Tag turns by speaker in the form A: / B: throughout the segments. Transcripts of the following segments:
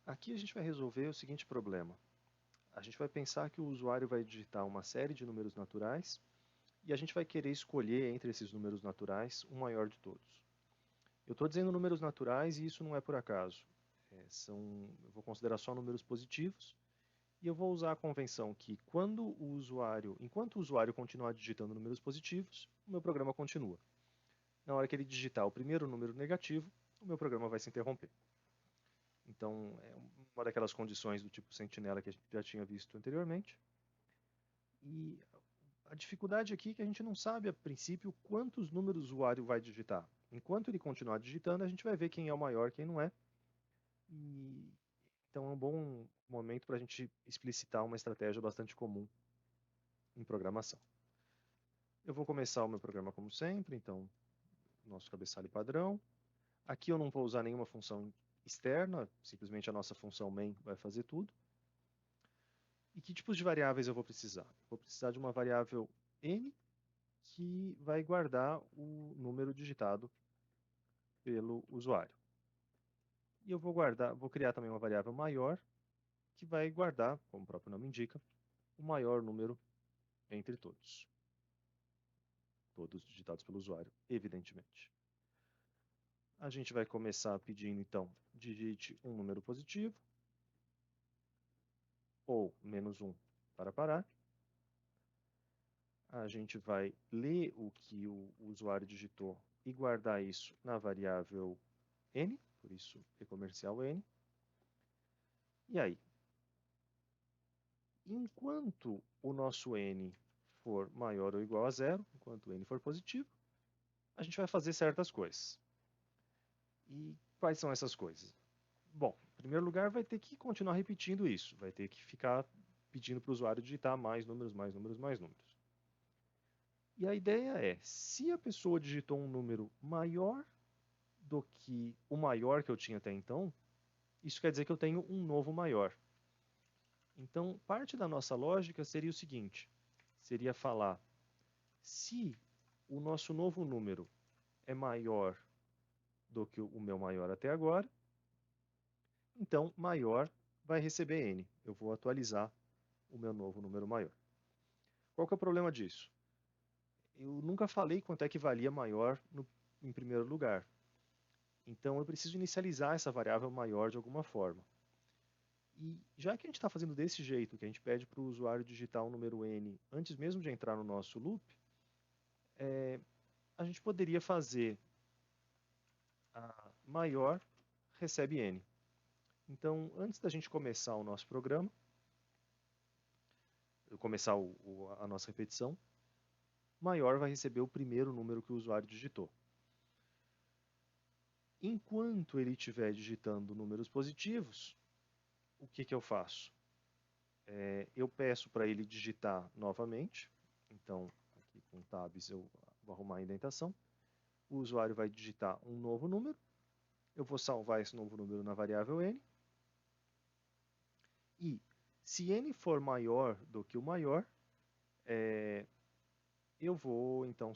A: Aqui a gente vai resolver o seguinte problema. A gente vai pensar que o usuário vai digitar uma série de números naturais e a gente vai querer escolher entre esses números naturais o maior de todos. Eu estou dizendo números naturais e isso não é por acaso. Eu vou considerar só números positivos e eu vou usar a convenção que enquanto o usuário continuar digitando números positivos, o meu programa continua. Na hora que ele digitar o primeiro número negativo, o meu programa vai se interromper. Então, é uma daquelas condições do tipo sentinela que a gente já tinha visto anteriormente. E a dificuldade aqui é que a gente não sabe, a princípio, quantos números o usuário vai digitar. Enquanto ele continuar digitando, a gente vai ver quem é o maior, quem não é. E, então é um bom momento para a gente explicitar uma estratégia bastante comum em programação. Eu vou começar o meu programa como sempre, então, nosso cabeçalho padrão. Aqui eu não vou usar nenhuma função externa, simplesmente a nossa função main vai fazer tudo. E que tipos de variáveis eu vou precisar? Vou precisar de uma variável n que vai guardar o número digitado pelo usuário. E eu vou criar também uma variável maior que vai guardar, como o próprio nome indica, o maior número entre todos. Todos digitados pelo usuário, evidentemente. A gente vai começar pedindo, então, digite um número positivo, ou -1 para parar. A gente vai ler o que o usuário digitou e guardar isso na variável n, por isso e-comercial n. E aí, enquanto o nosso n for maior ou igual a zero, enquanto n for positivo, a gente vai fazer certas coisas. E quais são essas coisas? Bom, em primeiro lugar, vai ter que continuar repetindo isso, vai ter que ficar pedindo para o usuário digitar mais números, mais números, mais números. E a ideia é, se a pessoa digitou um número maior do que o maior que eu tinha até então, isso quer dizer que eu tenho um novo maior. Então, parte da nossa lógica seria o seguinte, seria falar, se o nosso novo número é maior do que o meu maior até agora, então maior vai receber n. Eu vou atualizar o meu novo número maior. Qual que é o problema disso? Eu nunca falei quanto é que valia maior em primeiro lugar. Então eu preciso inicializar essa variável maior de alguma forma. E já que a gente está fazendo desse jeito, que a gente pede para o usuário digitar um número n antes mesmo de entrar no nosso loop, a gente poderia fazer a maior recebe n. Então, antes da gente começar o nosso programa, começar a nossa repetição, maior vai receber o primeiro número que o usuário digitou. Enquanto ele estiver digitando números positivos, o que eu faço? Eu peço para ele digitar novamente. Então, aqui com tabs eu vou arrumar a indentação. O usuário vai digitar um novo número. Eu vou salvar esse novo número na variável n. E se n for maior do que o maior, eu vou então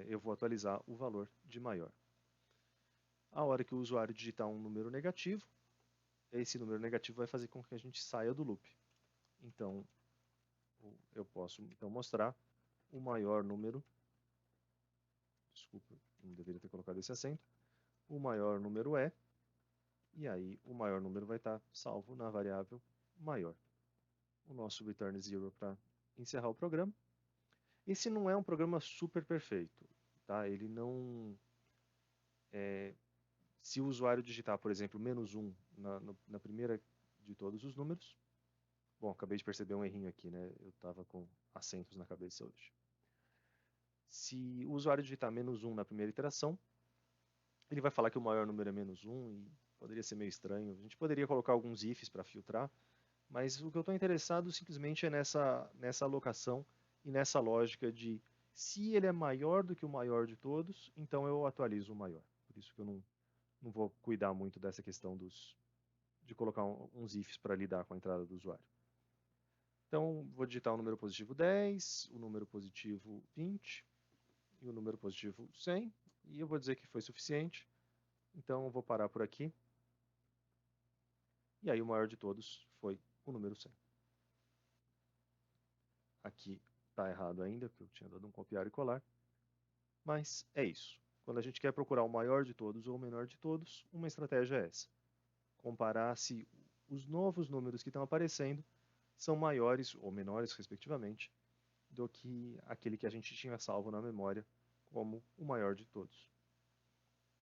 A: eu vou atualizar o valor de maior. A hora que o usuário digitar um número negativo, esse número negativo vai fazer com que a gente saia do loop. Então, eu posso então mostrar o maior número, desculpa, não deveria ter colocado esse acento, o maior número é, e aí o maior número vai estar salvo na variável maior. O nosso return zero para encerrar o programa. Esse não é um programa super perfeito, tá? Ele não... se o usuário digitar, por exemplo, -1 na primeira de todos os números, bom, acabei de perceber um errinho aqui, né? Eu estava com acentos na cabeça hoje. Se o usuário digitar -1 na primeira iteração, ele vai falar que o maior número é -1 e poderia ser meio estranho. A gente poderia colocar alguns ifs para filtrar, mas o que eu estou interessado simplesmente é nessa alocação e nessa lógica de se ele é maior do que o maior de todos, então eu atualizo o maior. Por isso que eu não vou cuidar muito dessa questão de colocar uns ifs para lidar com a entrada do usuário. Então, vou digitar o número positivo 10, o número positivo 20 e o número positivo 100, e eu vou dizer que foi suficiente. Então, eu vou parar por aqui. E aí o maior de todos foi o número 100. Aqui está errado ainda, porque eu tinha dado um copiar e colar. Mas é isso. Quando a gente quer procurar o maior de todos ou o menor de todos, uma estratégia é essa. Comparar se os novos números que estão aparecendo são maiores ou menores, respectivamente, do que aquele que a gente tinha salvo na memória como o maior de todos.